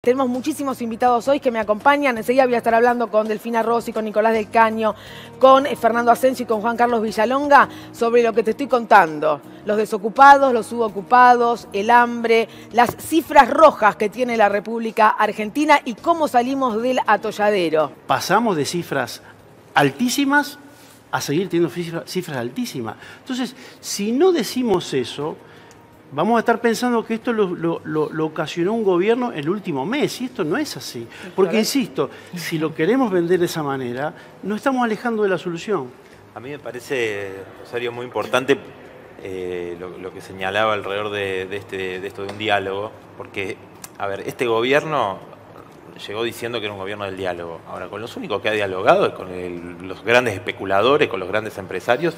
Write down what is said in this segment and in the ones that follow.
Tenemos muchísimos invitados hoy que me acompañan. Enseguida voy a estar hablando con Delfina Rossi, con Nicolás del Caño, con Fernando Asensio y con Juan Carlos Villalonga sobre lo que te estoy contando. Los desocupados, los subocupados, el hambre, las cifras rojas que tiene la República Argentina y cómo salimos del atolladero. Pasamos de cifras altísimas a seguir teniendo cifras altísimas. Entonces, si no decimos eso, vamos a estar pensando que esto lo ocasionó un gobierno el último mes, y esto no es así. Porque, insisto, si lo queremos vender de esa manera, nos estamos alejando de la solución. A mí me parece, Rosario, muy importante lo que señalaba alrededor de esto de un diálogo, porque, a ver, este gobierno llegó diciendo que era un gobierno del diálogo. Ahora, con los únicos que ha dialogado es con los grandes especuladores, con los grandes empresarios,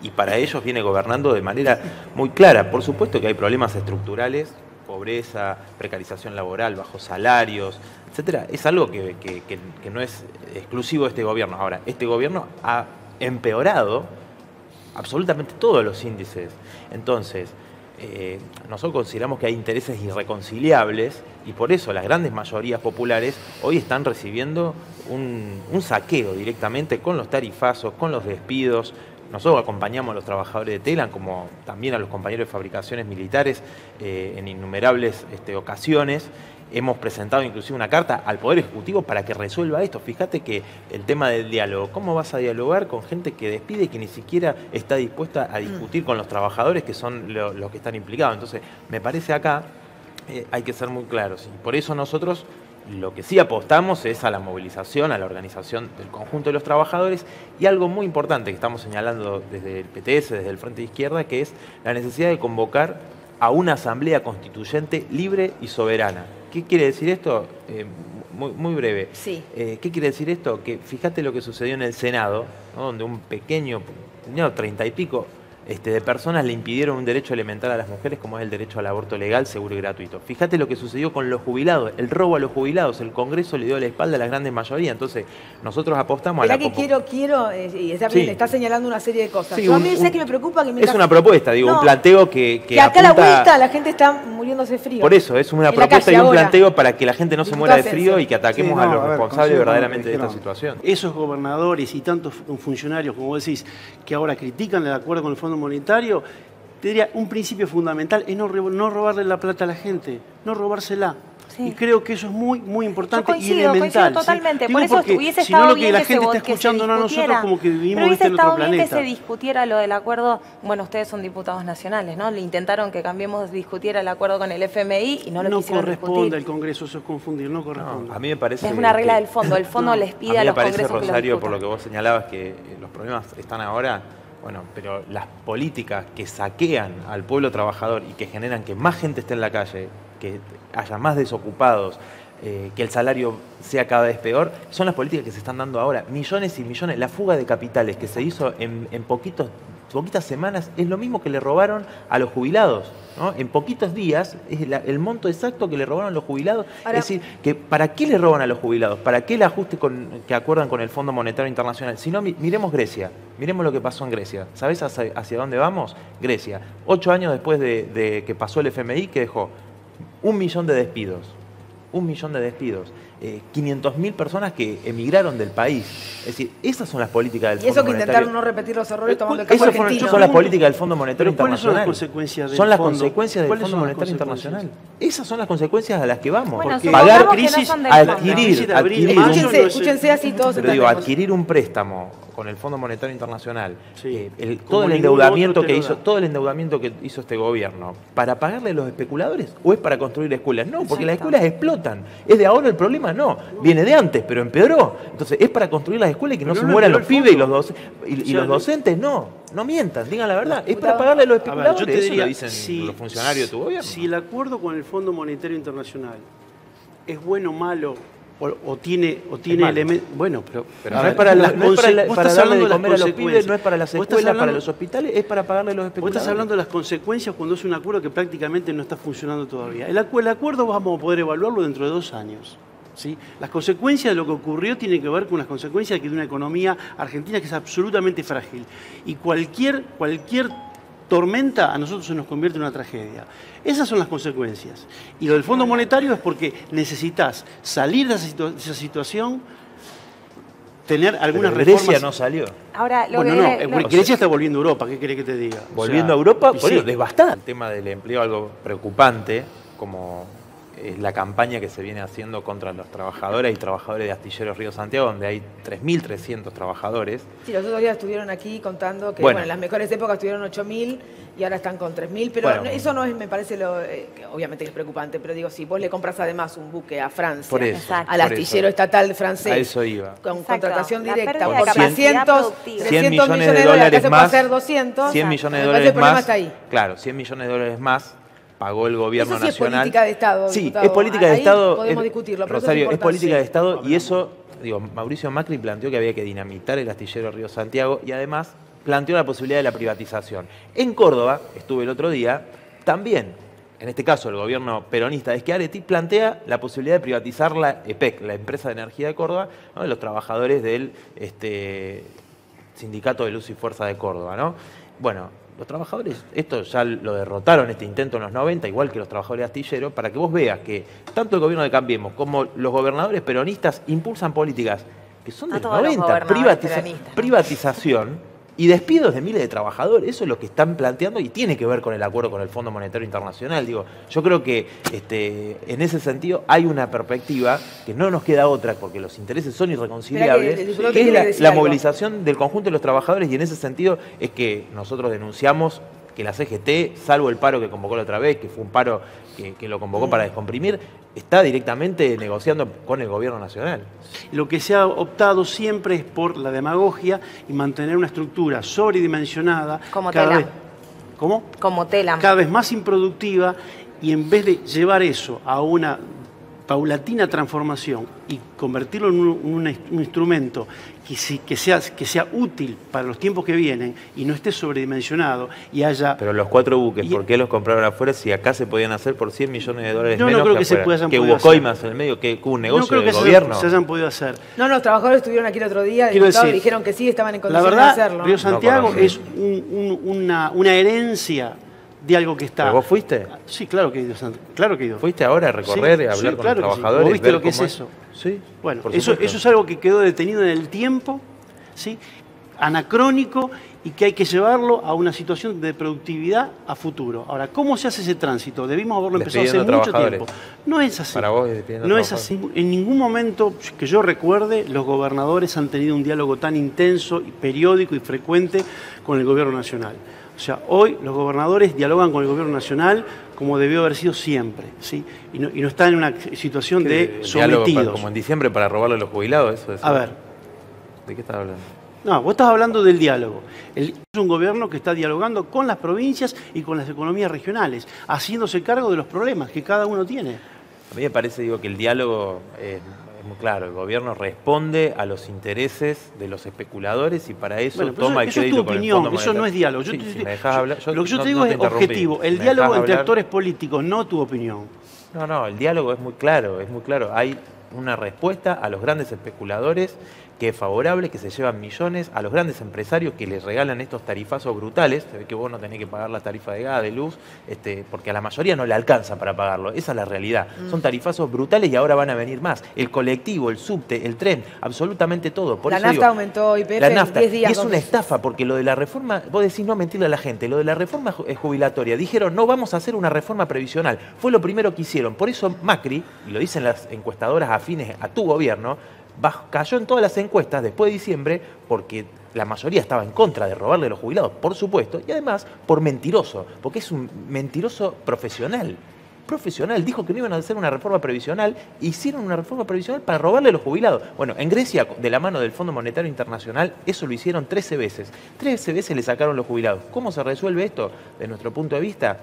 y para ellos viene gobernando de manera muy clara. Por supuesto que hay problemas estructurales, pobreza, precarización laboral, bajos salarios, etcétera. Es algo que no es exclusivo de este gobierno. Ahora, este gobierno ha empeorado absolutamente todos los índices. Entonces, nosotros consideramos que hay intereses irreconciliables y por eso las grandes mayorías populares hoy están recibiendo un saqueo directamente con los tarifazos, con los despidos. Nosotros acompañamos a los trabajadores de Telam, como también a los compañeros de fabricaciones militares en innumerables ocasiones. Hemos presentado inclusive una carta al Poder Ejecutivo para que resuelva esto. Fíjate que el tema del diálogo, ¿cómo vas a dialogar con gente que despide y que ni siquiera está dispuesta a discutir con los trabajadores que son los que están implicados? Entonces, me parece acá hay que ser muy claros. Y por eso nosotros lo que sí apostamos es a la movilización, a la organización del conjunto de los trabajadores y algo muy importante que estamos señalando desde el PTS, desde el Frente de Izquierda, que es la necesidad de convocar a una asamblea constituyente libre y soberana. ¿Qué quiere decir esto? Muy breve. Sí. ¿Qué quiere decir esto? Que fíjate lo que sucedió en el Senado, ¿no? Donde un pequeño, 30 y pico, de personas le impidieron un derecho elemental a las mujeres como es el derecho al aborto legal, seguro y gratuito. Fíjate lo que sucedió con los jubilados, el robo a los jubilados, el Congreso le dio la espalda a la gran mayoría. Entonces, nosotros apostamos a la... que quiero, y está señalando una serie de cosas. Sí, Yo a mí sé que me preocupa que... Es una propuesta, digo, un planteo que acá apunta... a la vuelta la gente está muriéndose frío. Por eso, es una propuesta y un planteo para que la gente no se muera de frío y que ataquemos a los responsables verdaderamente de esta situación. Esos gobernadores y tantos funcionarios, como vos decís, que ahora critican el acuerdo con el Fondo Monetario, te diría, un principio fundamental es no robarle la plata a la gente, no robársela. Sí. Y creo que eso es muy, muy importante y elemental. Coincido totalmente. ¿Sí? Por eso hubiese estado bien que la gente está escuchándonos a nosotros como que vivimos en otro planeta. Que se discutiera lo del acuerdo. Bueno, ustedes son diputados nacionales, ¿no? Le intentaron que Cambiemos discutiera el acuerdo con el FMI y no lo quisieron discutir. No corresponde al Congreso, eso es confundir, no corresponde. A mí me parece... Es una regla del fondo. El fondo les pide a los congresos que lo discutan. Rosario, por lo que vos señalabas, que los problemas están ahora... Bueno, pero las políticas que saquean al pueblo trabajador y que generan que más gente esté en la calle, que haya más desocupados, que el salario sea cada vez peor, son las políticas que se están dando ahora. Millones y millones, la fuga de capitales que se hizo en poquitas semanas es lo mismo que le robaron a los jubilados, ¿no? En poquitos días es el monto exacto que le robaron a los jubilados. Ahora, es decir, que ¿para qué le roban a los jubilados? ¿Para qué el ajuste que acuerdan con el Fondo Monetario Internacional? Si no, miremos Grecia, miremos lo que pasó en Grecia. ¿Sabés hacia dónde vamos? Grecia. 8 años después de que pasó el FMI, que dejó 1 millón de despidos. 1 millón de despidos. 500.000 personas que emigraron del país. Es decir, esas son las políticas del Fondo Monetario. Y eso que intentaron no repetir los errores tomando el caso argentino. Esas son las políticas del Fondo Monetario Internacional. ¿Cuáles son las consecuencias del Son las consecuencias del Fondo Monetario Internacional. Esas son las consecuencias a las que vamos. Bueno, pagar crisis, adquirir escúchense así todos. Pero digo, adquirir un préstamo con el Fondo Monetario Internacional, todo el endeudamiento que hizo este gobierno, ¿para pagarle a los especuladores o es para construir escuelas? No, porque las escuelas explotan. ¿Es de ahora el problema? No. Viene de antes, pero empeoró. Entonces, ¿es para construir las escuelas y que no se mueran los pibes y los docentes? No. No mientan, digan la verdad. Es para pagarle a los especuladores. Yo te diría, eso lo dicen los funcionarios de tu gobierno. Si el acuerdo con el Fondo Monetario Internacional es bueno o malo, o tiene elementos... Bueno, pero no es para darle de comer a los pibes, no es para las escuelas, para los hospitales, es para pagarle a los especuladores. Vos estás hablando de las consecuencias cuando es un acuerdo que prácticamente no está funcionando todavía. El acuerdo vamos a poder evaluarlo dentro de 2 años. ¿Sí? Las consecuencias de lo que ocurrió tienen que ver con las consecuencias de una economía argentina que es absolutamente frágil. Y cualquier tormenta a nosotros se nos convierte en una tragedia. Esas son las consecuencias. Y lo del Fondo Monetario es porque necesitas salir de esa situación, tener algunas reformas. Grecia no salió. Ahora, Bueno, no, Grecia está volviendo a Europa, ¿qué querés que te diga? Volviendo a Europa, y bueno, sí. devastada. El tema del empleo, algo preocupante, como la campaña que se viene haciendo contra los trabajadores y trabajadores de Astilleros Río Santiago, donde hay 3.300 trabajadores. Sí, los otros días estuvieron aquí contando que bueno, en las mejores épocas tuvieron 8.000 y ahora están con 3.000, pero bueno, eso no es, me parece, obviamente que es preocupante, pero digo, si vos le compras además un buque a Francia, al astillero estatal francés, a eso iba. Con contratación directa, por 100 millones de dólares más, hacer 200, 100 millones de dólares más, está ahí. Claro, 100 millones de dólares más pagó el gobierno eso sí nacional. Es política de Estado, sí, diputado. Es política de ahí Estado. Podemos discutirlo, pero Rosario, eso es política de Estado sí, y eso, digo, Mauricio Macri planteó que había que dinamitar el astillero Río Santiago y además planteó la posibilidad de la privatización. En Córdoba, estuve el otro día, también, en este caso el gobierno peronista de Schiaretti, plantea la posibilidad de privatizar la EPEC, la Empresa de Energía de Córdoba, ¿no? De los trabajadores del Sindicato de Luz y Fuerza de Córdoba, ¿no? Bueno, los trabajadores, esto ya lo derrotaron, este intento en los 90, igual que los trabajadores astilleros, para que vos veas que tanto el gobierno de Cambiemos como los gobernadores peronistas impulsan políticas que son del 90, privatización y despidos de miles de trabajadores. Eso es lo que están planteando y tiene que ver con el acuerdo con el Fondo Monetario Internacional. Digo, yo creo que en ese sentido hay una perspectiva que no nos queda otra, porque los intereses son irreconciliables, que es la movilización del conjunto de los trabajadores, y en ese sentido es que nosotros denunciamos que la CGT, salvo el paro que convocó la otra vez, que fue un paro que lo convocó para descomprimir, está directamente negociando con el gobierno nacional. Lo que se ha optado siempre es por la demagogia y mantener una estructura sobredimensionada. Como cada vez, ¿Cómo? Como Telam. Cada vez más improductiva, y en vez de llevar eso a una paulatina transformación y convertirlo en un instrumento que sea útil para los tiempos que vienen y no esté sobredimensionado y haya... Pero los 4 buques, ¿por qué los compraron afuera si acá se podían hacer por 100 millones de dólares menos? No creo que afuera? se hayan que podido hubo coimas en el medio, que hubo un negocio del gobierno. Se hayan podido hacer. No, los trabajadores estuvieron aquí el otro día, dijeron que sí, estaban en la condiciones verdad, de hacerlo. Río Santiago es una herencia de algo que está... ¿Pero vos fuiste? Sí, claro que he ido. Claro que he ido. ¿Fuiste ahora a recorrer y a hablar con los trabajadores? ¿Vos viste lo que es eso? Sí. Bueno, eso es algo que quedó detenido en el tiempo, ¿sí? Anacrónico, y que hay que llevarlo a una situación de productividad a futuro. Ahora, ¿cómo se hace ese tránsito? Debimos haberlo empezado hace mucho tiempo. No es así. Para vos, no es así. En ningún momento que yo recuerde, los gobernadores han tenido un diálogo tan intenso, y periódico y frecuente con el gobierno nacional. O sea, hoy los gobernadores dialogan con el gobierno nacional como debió haber sido siempre, ¿sí? Y no están en una situación de sometidos. Como en diciembre para robarle a los jubilados, eso es. A ver. ¿De qué estás hablando? No, vos estás hablando del diálogo. Es un gobierno que está dialogando con las provincias y con las economías regionales, haciéndose cargo de los problemas que cada uno tiene. A mí me parece, que el diálogo es muy claro. El gobierno responde a los intereses de los especuladores y para eso toma el crédito con el Fondo Monetario. Eso no es diálogo. Sí, si me dejás hablar, lo que yo te digo es objetivo. El diálogo entre actores políticos, no tu opinión. No, el diálogo es muy claro, Hay una respuesta a los grandes especuladores que es favorable, que se llevan millones, a los grandes empresarios que les regalan estos tarifazos brutales. Se ve que vos no tenés que pagar la tarifa de gas, de luz, porque a la mayoría no le alcanza para pagarlo. Esa es la realidad. Son tarifazos brutales y ahora van a venir más. El colectivo, el subte, el tren, absolutamente todo. Por la eso nafta aumentó YPF la nafta, en 10 días. Y es una estafa, porque lo de la reforma, vos decís no mentirle a la gente, lo de la reforma jubilatoria, dijeron no vamos a hacer una reforma previsional. Fue lo primero que hicieron. Por eso Macri, y lo dicen las encuestadoras afines a tu gobierno, cayó en todas las encuestas después de diciembre porque la mayoría estaba en contra de robarle a los jubilados, por supuesto, y además por mentiroso, porque es un mentiroso profesional. Dijo que no iban a hacer una reforma previsional, hicieron una reforma previsional para robarle a los jubilados. Bueno, en Grecia, de la mano del Fondo Monetario Internacional, eso lo hicieron 13 veces. 13 veces le sacaron los jubilados. ¿Cómo se resuelve esto? De nuestro punto de vista,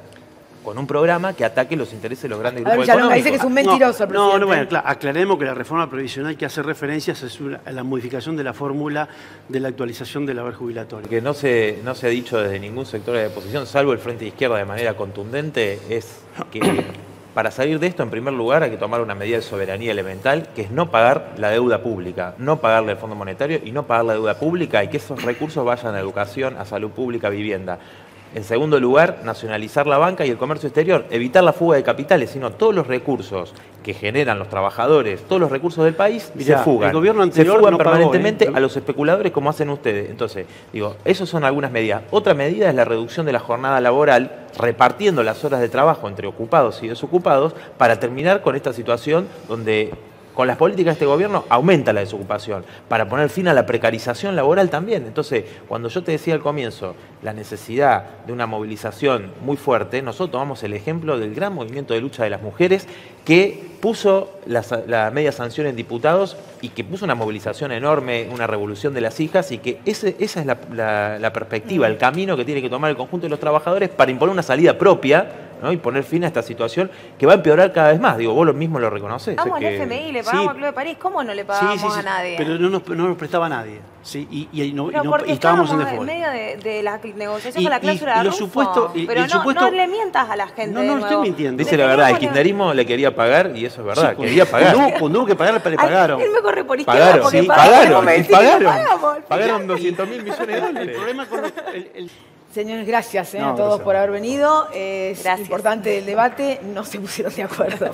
con un programa que ataque los intereses de los grandes grupos económicos. Dice que es un mentiroso el presidente. Bueno, claro, aclaremos que la reforma previsional que hace referencia es la modificación de la fórmula de la actualización del haber jubilatorio. Que no se ha dicho desde ningún sector de la oposición, salvo el Frente de Izquierda de manera contundente, es que para salir de esto, en primer lugar, hay que tomar una medida de soberanía elemental, que es no pagar la deuda pública, no pagarle al Fondo Monetario y no pagar la deuda pública, y que esos recursos vayan a educación, a salud pública, a vivienda. En segundo lugar, nacionalizar la banca y el comercio exterior, evitar la fuga de capitales, sino todos los recursos que generan los trabajadores, todos los recursos del país, Mirá, se fugan. El gobierno anterior se fugan no permanentemente pagó, a los especuladores como hacen ustedes. Entonces, digo, esas son algunas medidas. Otra medida es la reducción de la jornada laboral, repartiendo las horas de trabajo entre ocupados y desocupados, para terminar con esta situación donde con las políticas de este gobierno aumenta la desocupación, para poner fin a la precarización laboral también. Entonces, cuando yo te decía al comienzo la necesidad de una movilización muy fuerte, nosotros tomamos el ejemplo del gran movimiento de lucha de las mujeres que puso la media sanción en diputados y que puso una movilización enorme, una revolución de las hijas, y que esa es la perspectiva, el camino que tiene que tomar el conjunto de los trabajadores para imponer una salida propia, ¿no? Y poner fin a esta situación que va a empeorar cada vez más. Digo, vos lo mismo lo reconocés. Vamos al FMI, le pagamos al Club de París. ¿Cómo no le pagamos a nadie? Pero no nos prestaba a nadie. Sí, y estábamos en medio de la negociación con la cláusula de Russo. Pero no le mientas a la gente. No estoy mintiendo. Dice la verdad, el kirchnerismo le quería pagar y eso es verdad, quería pagar. Cuando hubo que pagar, le pagaron. Él me corre por izquierda porque pagaron. Pagaron 200.000 millones de dólares. El problema con Señores, gracias a todos por haber venido. Es importante el debate, no se pusieron de acuerdo.